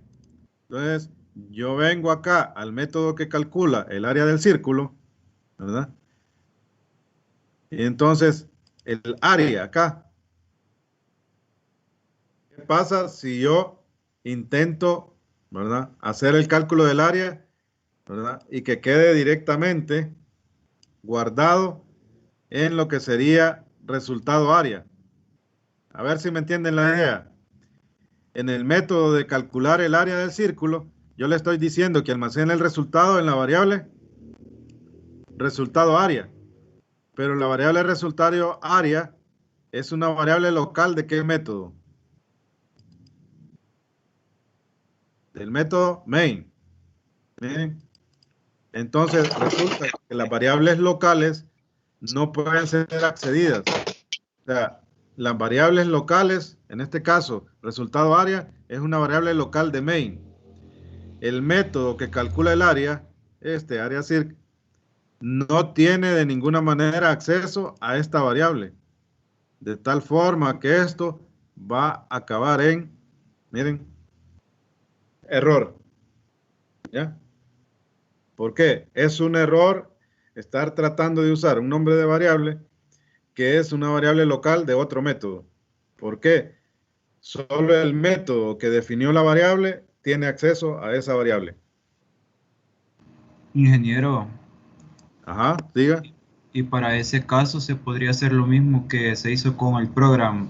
Entonces, yo vengo acá al método que calcula el área del círculo, ¿verdad? Y entonces, el área acá. ¿Qué pasa si yo intento, ¿verdad?, hacer el cálculo del área, ¿verdad?, y que quede directamente guardado en lo que sería resultado área? A ver si me entienden la idea. En el método de calcular el área del círculo, yo le estoy diciendo que almacene el resultado en la variable resultado área. Pero la variable resultado área es una variable local ¿de qué método? Del método main. ¿Miren? Entonces resulta que las variables locales no pueden ser accedidas. O sea, las variables locales, en este caso, resultado área, es una variable local de main. El método que calcula el área, área circ, no tiene de ninguna manera acceso a esta variable. De tal forma que esto va a acabar en, miren, error. ¿Ya? ¿Por qué? Es un error estar tratando de usar un nombre de variable que es una variable local de otro método. ¿Por qué? Solo el método que definió la variable tiene acceso a esa variable. Ingeniero, Ajá, diga. y para ese caso se podría hacer lo mismo que se hizo con el program,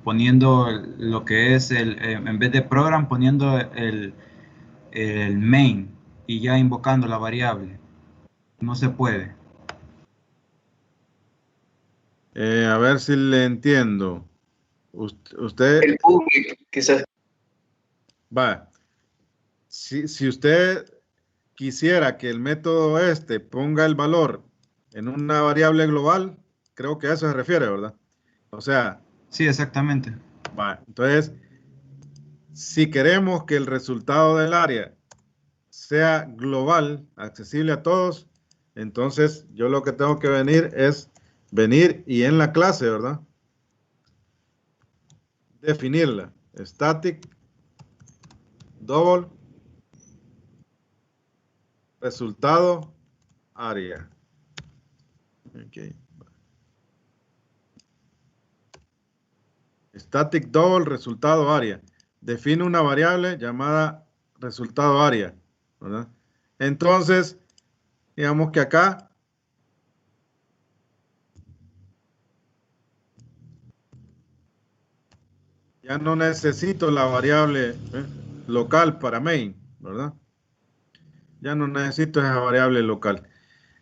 poniendo lo que es en vez de program, poniendo el main y ya invocando la variable. No se puede. A ver si le entiendo. Usted El público, quizás. va. Si usted quisiera que el método ponga el valor en una variable global, creo que a eso se refiere, ¿verdad? O sea, Sí, exactamente. va. Entonces, si queremos que el resultado del área sea global, accesible a todos, entonces yo lo que tengo que venir y en la clase, ¿verdad?, definirla. Static double resultado área. Okay. Static double, resultado área. Define una variable llamada resultado área, ¿verdad? Entonces, digamos que acá ya no necesito la variable local para main, ¿verdad? Ya no necesito esa variable local.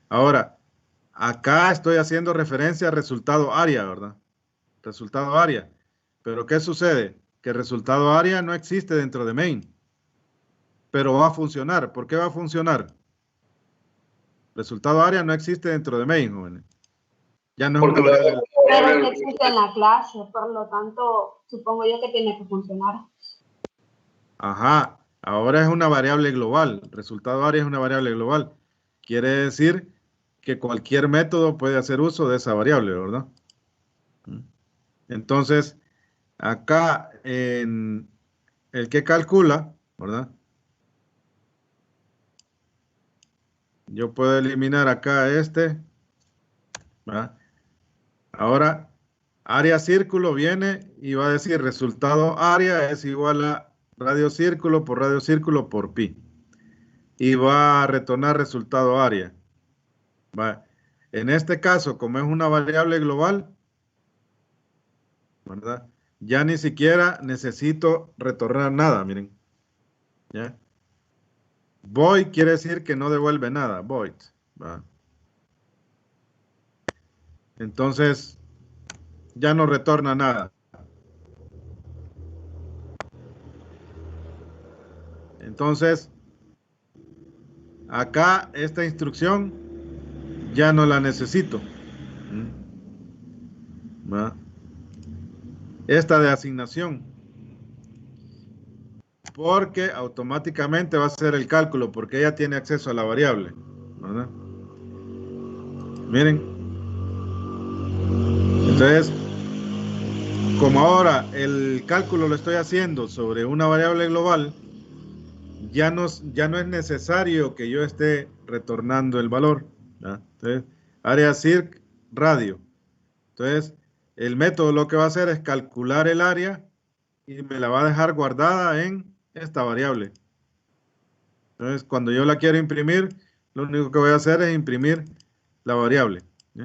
Ahora, acá estoy haciendo referencia al resultado área, ¿verdad? Resultado área. Pero ¿qué sucede? Que el resultado área no existe dentro de main. Pero va a funcionar. ¿Por qué va a funcionar? Resultado área no existe dentro de main, jóvenes. Ya no es una variable. Pero no existe en la clase, por lo tanto, supongo yo que tiene que funcionar. Ajá. Ahora es una variable global. Resultado área es una variable global. Quiere decir que cualquier método puede hacer uso de esa variable, ¿verdad? Entonces, acá en el que calcula, ¿verdad? Yo puedo eliminar acá este, ¿verdad? Ahora, área círculo viene y va a decir resultado área es igual a radio círculo por pi. Y va a retornar resultado área. ¿Va? En este caso, como es una variable global, ¿verdad? Ya ni siquiera necesito retornar nada, miren. ¿Ya? Void quiere decir que no devuelve nada, void. ¿Va? Entonces, ya no retorna nada. Entonces, acá esta instrucción ya no la necesito. ¿Va? Esta de asignación. Porque automáticamente va a hacer el cálculo, porque ella tiene acceso a la variable, ¿verdad? Miren. Entonces, como ahora el cálculo lo estoy haciendo sobre una variable global, ya no es necesario que yo esté retornando el valor, ¿verdad? Entonces, área circ radio. Entonces, el método lo que va a hacer es calcular el área y me la va a dejar guardada en esta variable. Entonces, cuando yo la quiero imprimir, lo único que voy a hacer es imprimir la variable. ¿Sí?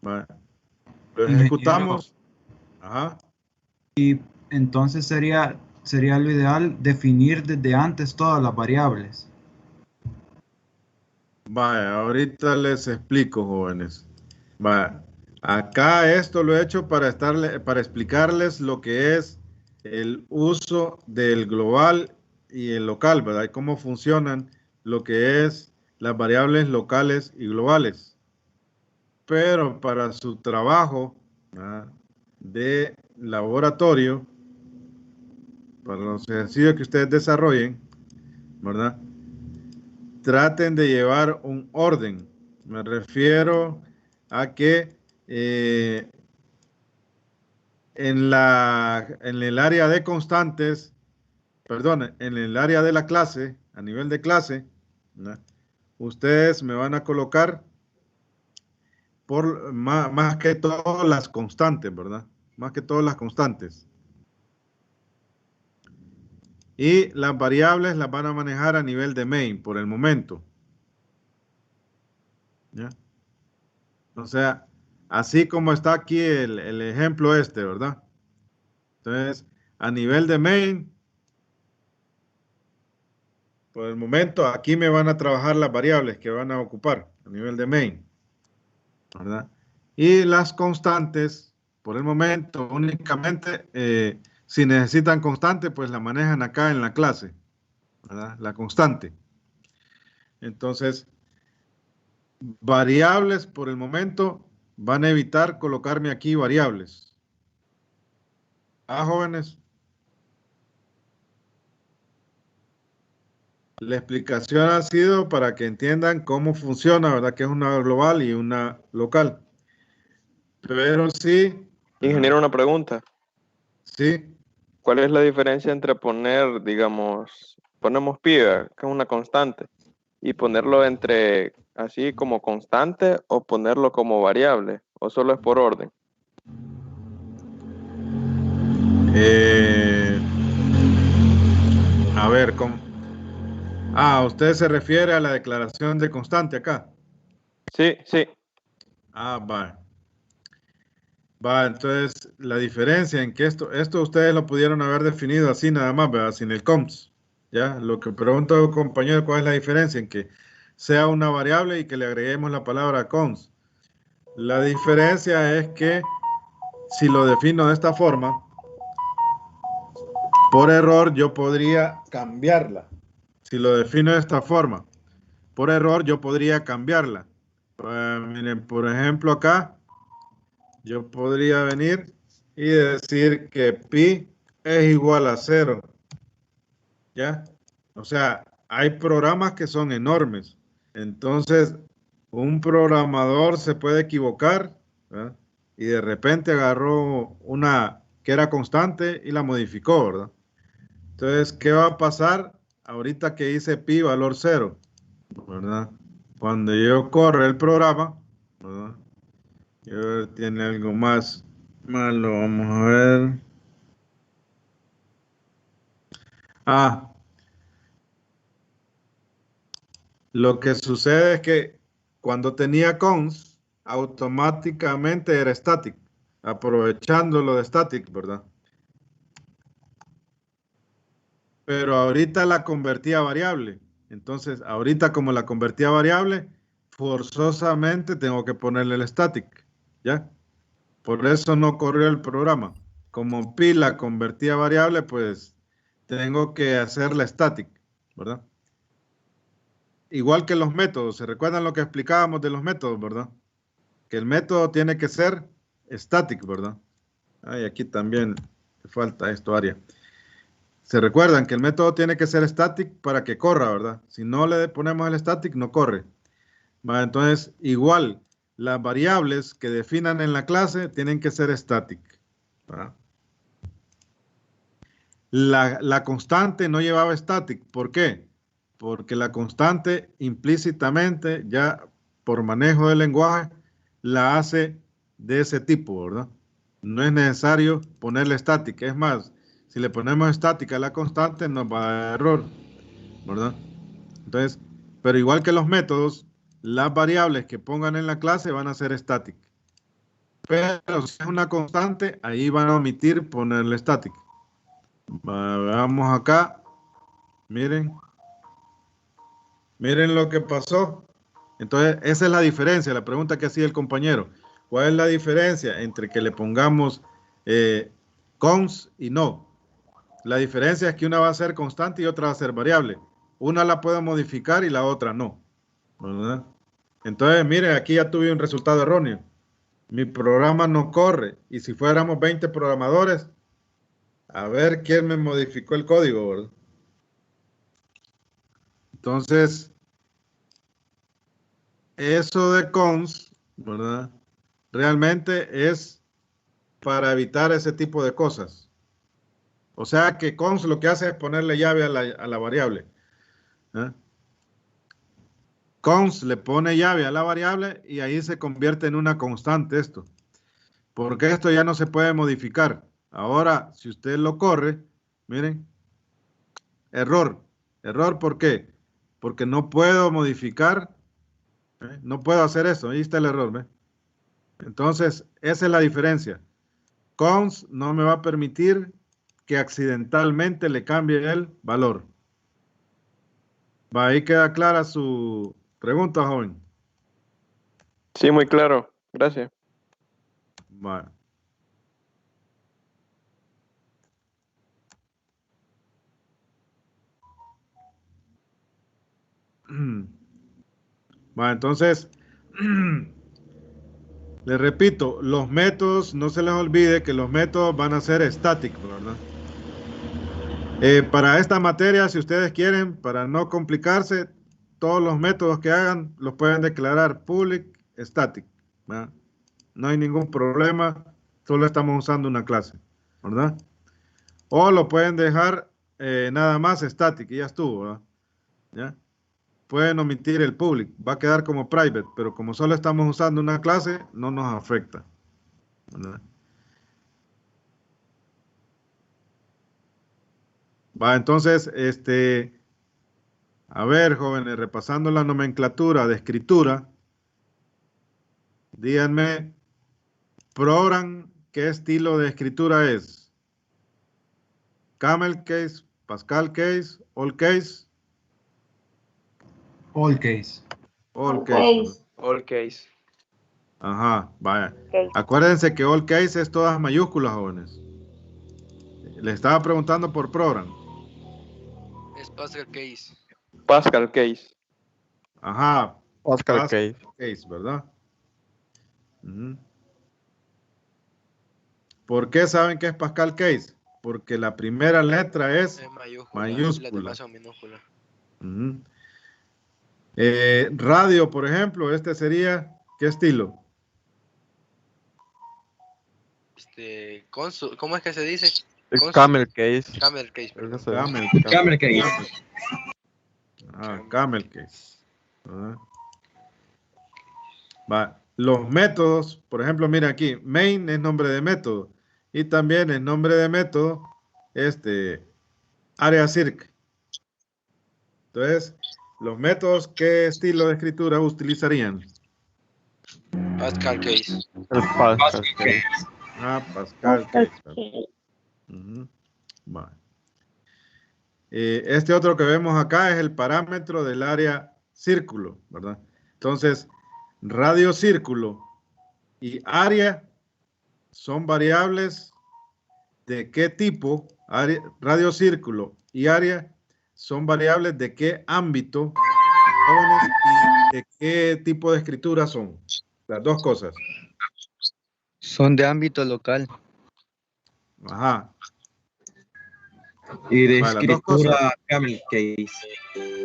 Vale. Lo ejecutamos. Ajá. Y entonces sería lo ideal definir desde antes todas las variables. Vaya, ahorita les explico, jóvenes. Vaya, acá esto lo he hecho para explicarles lo que es el uso del global y el local, ¿verdad? Y cómo funcionan lo que es las variables locales y globales. Pero para su trabajo, ¿verdad?, de laboratorio, para los ejercicios que ustedes desarrollen, ¿verdad?, traten de llevar un orden. Me refiero a que en el área de constantes, perdón, en el área de la clase, a nivel de clase, ¿verdad?, ustedes me van a colocar por más que todo las constantes, ¿verdad? Más que todo las constantes. Y las variables las van a manejar a nivel de main por el momento. ¿Ya? O sea, así como está aquí el ejemplo este, ¿verdad? Entonces, a nivel de main, por el momento, aquí me van a trabajar las variables que van a ocupar a nivel de main, ¿verdad? Y las constantes, por el momento, únicamente, si necesitan constante, pues la manejan acá en la clase, ¿verdad? La constante. Entonces, variables, por el momento, van a evitar colocarme aquí variables. ¿Ah, jóvenes? La explicación ha sido para que entiendan cómo funciona, ¿verdad? Que es una global y una local. Pero sí. Ingeniero, una pregunta. Sí. ¿Cuál es la diferencia entre poner, digamos, ponemos pi, que es una constante, y ponerlo entre así como constante o ponerlo como variable, o solo es por orden. A ver, ¿cómo? Ah, ¿usted se refiere a la declaración de constante acá? Sí, sí. Ah, va. Va, entonces la diferencia en que esto ustedes lo pudieron haber definido así nada más, ¿verdad? Sin el const. ¿Ya? Lo que pregunto, compañero, ¿cuál es la diferencia en que sea una variable y que le agreguemos la palabra const? La diferencia es que si lo defino de esta forma, por error yo podría cambiarla. Si lo defino de esta forma, por error yo podría cambiarla. Miren, por ejemplo acá, yo podría venir y decir que pi es igual a 0. ¿Ya? O sea, hay programas que son enormes. Entonces, un programador se puede equivocar, ¿verdad? Y de repente agarró una que era constante y la modificó, ¿verdad? Entonces, ¿qué va a pasar ahorita que hice pi valor 0? ¿Verdad? Cuando yo corre el programa, ¿verdad? Tiene algo más malo, vamos a ver. Ah, lo que sucede es que cuando tenía const, automáticamente era static, aprovechando lo de static, ¿verdad? Pero ahorita la convertí a variable. Entonces, ahorita como la convertí a variable, forzosamente tengo que ponerle el static, ¿ya? Por eso no corrió el programa. Como pi la convertí a variable, pues tengo que hacerla static, ¿verdad? Igual que los métodos. ¿Se recuerdan lo que explicábamos de los métodos, verdad? Que el método tiene que ser static, ¿verdad? Ay, aquí también falta esto, área. Se recuerdan que el método tiene que ser static para que corra, ¿verdad? Si no le ponemos el static, no corre. ¿Va? Entonces, igual, las variables que definan en la clase tienen que ser static, ¿verdad? La constante no llevaba static. ¿Por qué? Porque la constante implícitamente, ya por manejo del lenguaje, la hace de ese tipo, ¿verdad? No es necesario ponerle estática. Es más, si le ponemos estática a la constante, nos va a dar error, ¿verdad? Entonces, pero igual que los métodos, las variables que pongan en la clase van a ser static. Pero si es una constante, ahí van a omitir ponerle static. Veamos acá. Miren. Miren lo que pasó. Entonces, esa es la diferencia, la pregunta que hacía el compañero. ¿Cuál es la diferencia entre que le pongamos const y no? La diferencia es que una va a ser constante y otra va a ser variable. Una la puedo modificar y la otra no, ¿verdad? Entonces, miren, aquí ya tuve un resultado erróneo. Mi programa no corre. Y si fuéramos 20 programadores, a ver quién me modificó el código, ¿verdad? Entonces, eso de const, ¿verdad? Realmente es para evitar ese tipo de cosas. O sea que const lo que hace es ponerle llave a la variable. ¿Eh? Const le pone llave a la variable y ahí se convierte en una constante esto. Porque esto ya no se puede modificar. Ahora, si usted lo corre, miren, error. Error, ¿por qué? Porque no puedo modificar, no puedo hacer eso. Ahí está el error, ¿ve? Entonces, esa es la diferencia. Const no me va a permitir que accidentalmente le cambie el valor. Va, ahí queda clara su pregunta, joven. Sí, muy claro. Gracias. Va. Va, entonces, les repito, los métodos, no se les olvide que los métodos van a ser estáticos, ¿verdad? Para esta materia, si ustedes quieren, para no complicarse, todos los métodos que hagan los pueden declarar public static, ¿verdad? No hay ningún problema, solo estamos usando una clase, ¿verdad? O lo pueden dejar nada más static y ya estuvo, ¿verdad? ¿Ya? pueden omitir el public, va a quedar como private, pero como solo estamos usando una clase, no nos afecta, ¿verdad? Va, entonces, a ver, jóvenes, repasando la nomenclatura de escritura, díganme, program, ¿qué estilo de escritura es? Camel case, Pascal case, all case. All case. All case. All case. Ajá, vaya. Acuérdense que all case es todas mayúsculas, jóvenes. Le estaba preguntando por program. Es Pascal Case. Pascal case. Ajá. Pascal Case. Case, ¿verdad? Ujú. ¿Por qué saben que es Pascal case? Porque la primera letra es Es mayúscula. mayúscula. Las demás son minúsculas. Ujú. Radio, por ejemplo, este sería, ¿qué estilo? ¿Cómo es que se dice? Es Camel Case. Camel Case, perdón. Ese. Camel case. Ah, camel case. ¿Verdad? Va. Los métodos, por ejemplo, mira aquí, main es nombre de método y también es nombre de método área circ. Entonces, los métodos, ¿qué estilo de escritura utilizarían? Pascal Case. El Pascal Case. Ah, Pascal case. Ujú. Vale. Este otro que vemos acá es el parámetro del área círculo, ¿verdad? Entonces, radio círculo y área son variables de qué tipo. Radio círculo y área son variables de qué ámbito, jóvenes, y de qué tipo de escritura son. Las dos cosas. Son de ámbito local. Ajá. Y de Vale, las dos cosas. escritura Camel Case.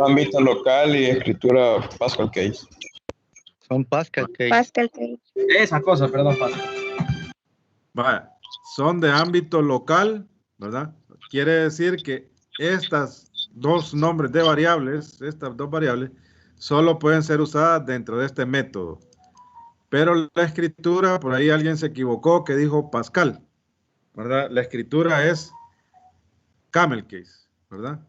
Ámbito local y escritura Pascal Case. Son Pascal Case. Pascal Case. Esa cosa, perdón, Pascal. Vaya, son de ámbito local, ¿verdad? Quiere decir que estas dos nombres de variables, estas dos variables, solo pueden ser usadas dentro de este método. Pero la escritura, por ahí alguien se equivocó que dijo Pascal, ¿verdad? La escritura es Camel Case, ¿verdad?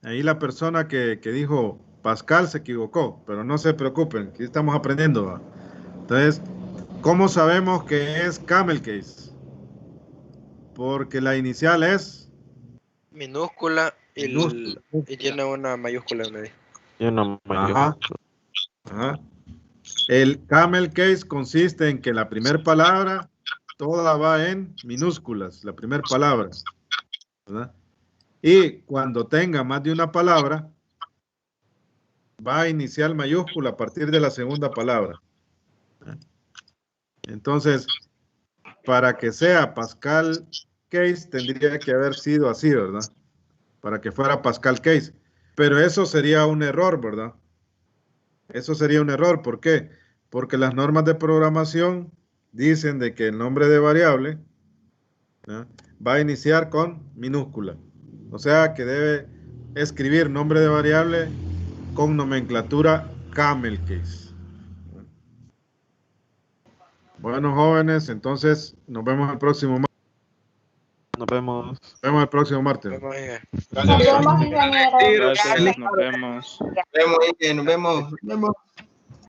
Ahí la persona que dijo Pascal se equivocó, pero no se preocupen, aquí estamos aprendiendo, ¿va? Entonces, ¿cómo sabemos que es Camel Case? Porque la inicial es Minúscula y minúscula. y tiene una mayúscula en medio. Y una Ajá. Ajá. El Camel Case consiste en que la primera palabra toda va en minúsculas, la primera palabra, ¿verdad? Y cuando tenga más de una palabra, va a iniciar mayúscula a partir de la segunda palabra. Entonces, para que sea Pascal Case, tendría que haber sido así, ¿verdad? Para que fuera Pascal Case. Pero eso sería un error, ¿verdad? Eso sería un error. ¿Por qué? Porque las normas de programación dicen de que el nombre de variable, ¿no?, va a iniciar con minúscula. O sea que debe escribir nombre de variable con nomenclatura Camel Case. Bueno, jóvenes, entonces nos vemos el próximo martes. Nos vemos. Nos vemos el próximo martes. Nos vemos, ingeniero. Gracias, nos vemos. Nos vemos.